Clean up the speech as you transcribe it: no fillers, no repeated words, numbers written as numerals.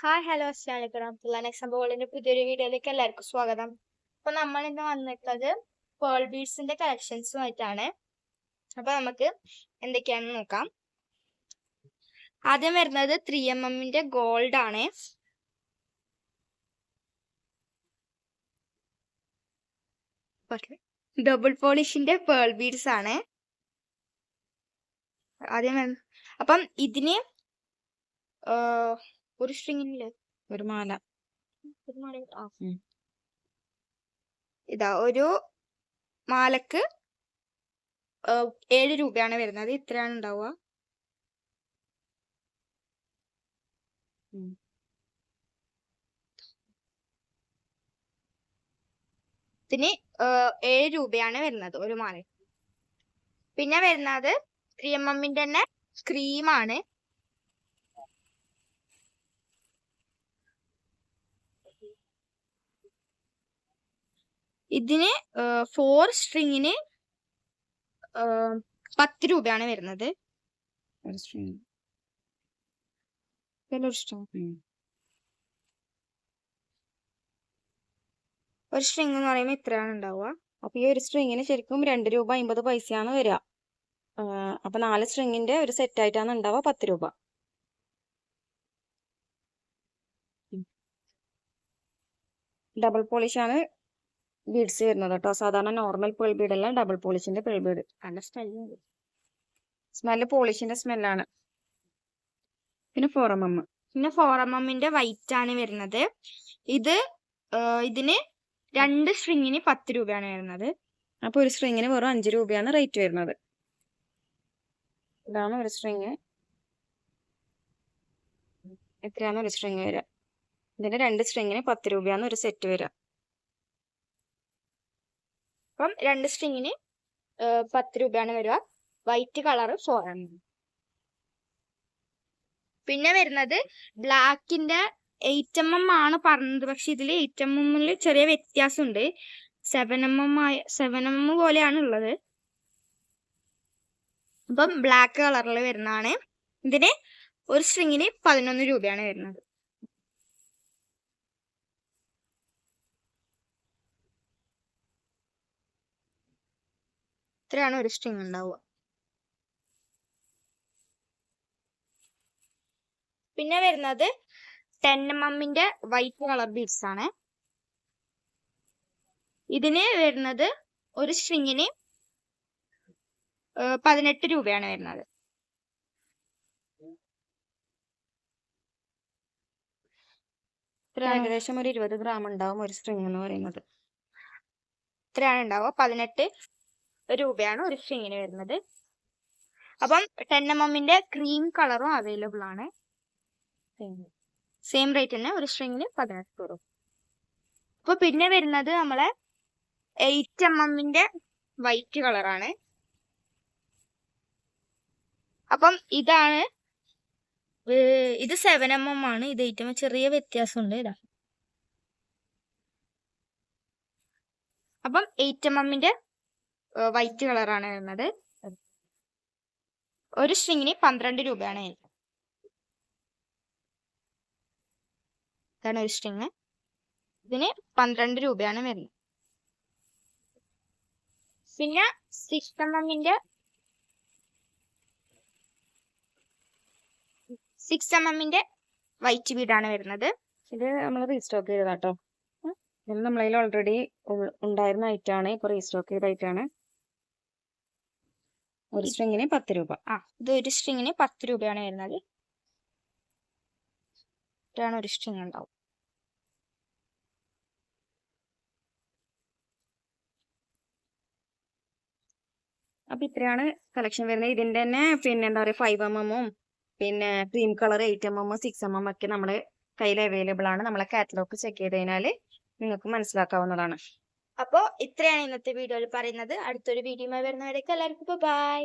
Hi hello അസ്സലാമു അലൈക്കും വറഹ്മത്തുള്ളാഹി. നെക്സ്റ്റ് വേൾഡിന്റെ പുതിയൊരു വീഡിയോയിലേക്ക് എല്ലാവർക്കും സ്വാഗതം. അപ്പൊ നമ്മൾ ഇന്ന് വന്നിട്ടുള്ളത് പേൾ ബീഡ്സിന്റെ കളക്ഷൻസുമായിട്ടാണ്. അപ്പൊ നമുക്ക് എന്തൊക്കെയാണെന്ന് നോക്കാം. ആദ്യം വരുന്നത് 3mm ഗോൾഡ് ആണ്. ഡബിൾ പോളിഷിന്റെ പേൾ ബീഡ്സ് ആണ്. ആദ്യം അപ്പം ഇതിന് ഒരു സ്ട്രിങ്ങിനില്ലേ ഒരു മാല ഇതാ ഒരു മാലക്ക് 7 രൂപയാണ് വരുന്നത്. ഇത്രയാണ് ഉണ്ടാവുക. ഇതിന് 7 രൂപയാണ് വരുന്നത് ഒരു മാല. പിന്നെ വരുന്നത് 3mm തന്നെ ക്രീമാണ്. ഇതിന് 4 സ്ട്രിങ്ങിന് 10 രൂപയാണ് വരുന്നത്. ഒരു സ്ട്രിങ് ഒരു സ്ട്രിങ് എന്ന് പറയുമ്പോൾ ഇത്രയാണ് ഉണ്ടാവുക. അപ്പൊ ഈ ഒരു സ്ട്രിങ്ങിന് ശരിക്കും 2 രൂപ 50 പൈസയാണ് വരിക. അപ്പൊ 4 സ്ട്രിങ്ങിന്റെ ഒരു സെറ്റ് ആയിട്ടാണ് ഉണ്ടാവുക 10 രൂപ. ഡബിൾ പോളിഷ് ആണ് ബീഡ്സ് വരുന്നത് കേട്ടോ. സാധാരണ നോർമൽ പേൾ ബീഡ് അല്ല, ഡബിൾ പോളിഷിന്റെ പേൾ ബീഡ്. നല്ല സ്മെല്ല് പോളിഷിന്റെ സ്മെല്ലാണ്. പിന്നെ 4mm. പിന്നെ 4mm വൈറ്റ് ആണ് വരുന്നത്. ഇതിന് 2 സ്ട്രിങ്ങിന് 10 രൂപയാണ് വരുന്നത്. അപ്പൊ ഒരു സ്ട്രിങ്ങിന് വെറും 5 രൂപയാണ് റേറ്റ് വരുന്നത്. ഇതാണ് ഒരു സ്ട്രിങ്. എത്രയാണ് ഒരു സ്ട്രിങ് വരിക? ഇതിന്റെ 2 സ്ട്രിങ്ങിന് 10 രൂപയാണ് ഒരു സെറ്റ് വരിക. അപ്പം 2 സ്ട്രിങ്ങിന് 10 രൂപയാണ് വരിക. White colour 4mm. പിന്നെ വരുന്നത് ബ്ലാക്കിന്റെ 8mm ആണ് പറഞ്ഞത്. പക്ഷെ ഇതിൽ 8mm ചെറിയ വ്യത്യാസമുണ്ട്. 7mm പോലെയാണ് ഉള്ളത്. അപ്പം ബ്ലാക്ക് കളറിൽ വരുന്നതാണ്. ഇതിന് ഒരു സ്ട്രിങ്ങിന് 11 രൂപയാണ് വരുന്നത്. ഇത്രയാണ് ഒരു സ്ട്രിങ് ഉണ്ടാവുക. പിന്നെ വരുന്നത് 10mm വൈറ്റ് കളർ ബീഡ്സ് ആണ്. ഇതിന് വരുന്നത് ഒരു സ്ട്രിങ്ങിന് 18 രൂപയാണ് വരുന്നത്. ഏകദേശം ഒരു 20 ഗ്രാം ഉണ്ടാവും ഒരു സ്ട്രിങ് എന്ന് പറയുന്നത്. ഇത്രയാണ് ഉണ്ടാവുക. 18 രൂപയാണ് ഒരു സ്ട്രിങ്ങിന് വരുന്നത്. അപ്പം 10mm ക്രീം കളറും അവൈലബിൾ ആണ്. സെയിം റേറ്റ് തന്നെ, ഒരു സ്ട്രിങ്ങിന് 18 രൂപ. അപ്പൊ പിന്നെ വരുന്നത് നമ്മളെ 8mm വൈറ്റ് കളറാണ്. അപ്പം ഇതാണ്, ഇത് 7mm ആണ്. ഇത് 8mm ചെറിയ വ്യത്യാസമുണ്ട്. ഇതാ. അപ്പം 8mm വൈറ്റ് കളറാണ് വരുന്നത്. ഒരു സ്ട്രിങ്ങിന് 12 രൂപയാണ്. ഇതാണ് ഒരു സ്ട്രിങ്. ഇതിന് 12 രൂപയാണ് വരുന്നത്. പിന്നെ 6mm വൈറ്റ് ബീഡാണ് വരുന്നത്. ഇത് നമ്മൾ റീസ്റ്റോക്ക് ചെയ്തതാട്ടോ. ഇത് നമ്മളതിൽ ഓൾറെഡി ഉണ്ടായിരുന്ന ഐറ്റാണ്. ഇപ്പൊ റീസ്റ്റോക്ക് ചെയ്ത ഐറ്റാണ്. ഒരു സ്ട്രിങ്ങിന് 10 രൂപ. ഇത് ഒരു സ്ട്രിങ്ങിന് 10 രൂപയാണ് വരുന്നത്. ഇതാണ് ഒരു സ്ട്രിങ് ഉണ്ടാവും. അപ്പൊ ഇത്രയാണ് കളക്ഷൻ വരുന്നത്. ഇതിന്റെ തന്നെ പിന്നെ എന്താ പറയുക 5mm പിന്നെ ക്രീം കളർ 8mm 6mm ഒക്കെ നമ്മുടെ കയ്യിൽ അവൈലബിൾ ആണ്. നമ്മളെ കാറ്റലോഗ് ചെക്ക് ചെയ്ത് കഴിഞ്ഞാൽ നിങ്ങൾക്ക് മനസ്സിലാക്കാവുന്നതാണ്. അപ്പോൾ ഇത്രയാണ് ഇന്നത്തെ വീഡിയോയിൽ പറയുന്നത്. അടുത്തൊരു വീഡിയോയുമായി വരുന്നവരേക്ക് എല്ലാവർക്കും ബൈ.